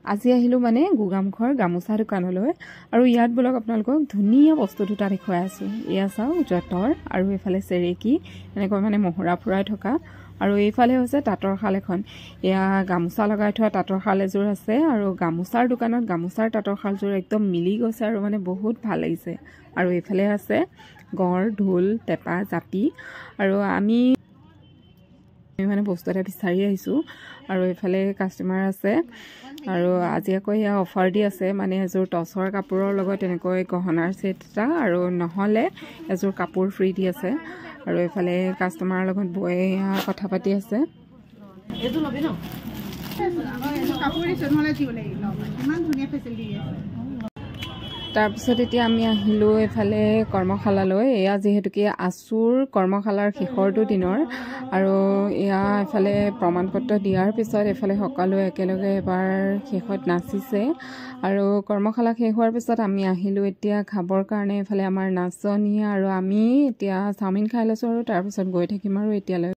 আজি আহিলো মানে গোগামুখৰ গামোচা দোকানলৈ আৰু ইয়াত বলক আপোনালোকক ধুনীয়া বস্তু দুটা দেখুৱাই আছো এয়া চাও যতৰ আৰু এফালে চেৰেকি এনেকৈ মানে মহৰা ফুৰাই থকা আৰু এইফালে হৈছে তাঁতৰ শাল এখন এয়া গামোচা লগাই থোৱা তাঁতৰ শাল এযোৰ আছে আৰু গামোচাৰ দোকানত গামোচাৰ তাঁতৰ শালযোৰ একদম মিলি গৈছে আৰু মানে বহুত ভাল লাগিছে আৰু এইফালে আছে গড় ঢোল টেপা জাপি আৰু আমি মানে বস্তু এটা বিচাৰি আহিছো আৰু এইফালে কাস্টমাৰ আছে আৰু আজি আকৌ ইয়া অফাৰ দি আছে মানে এযোৰ টচৰ কাপোৰৰ লগত এনেকৈ গহনাৰ সেট এটা আৰু নহলে এযোৰ কাপোৰ ফ্ৰী দি আছে আৰু এইফালে কাস্টমাৰৰ লগত বয়ে কথা পাতি আছে এযোৰ লবি ন কাপোৰ নহলে দিব লাগিব ইমান ধুনীয়া ফেচিলিটি আছে তাৰপিছত এতিয়া আমি আহিলো এফালে কৰ্মশালালৈ এয়া যেহেতুকে আছুৰ কৰ্মশালাৰ শেষৰটো দিনৰ আৰু এয়া এফালে প্ৰমাণপত্ৰ দিয়াৰ পিছত এফালে সকলোৱে একেলগে এবাৰ শেষত নাচিছে আৰু কৰ্মশালা শেষ হোৱাৰ পিছত আমি আহিলো এতিয়া খাবৰ কাৰণে এফালে আমাৰ নাচনী আৰু আমি এতিয়া চাওমিন খাই লৈছো আৰু তাৰপিছত গৈ থাকিম আৰু এতিয়ালৈ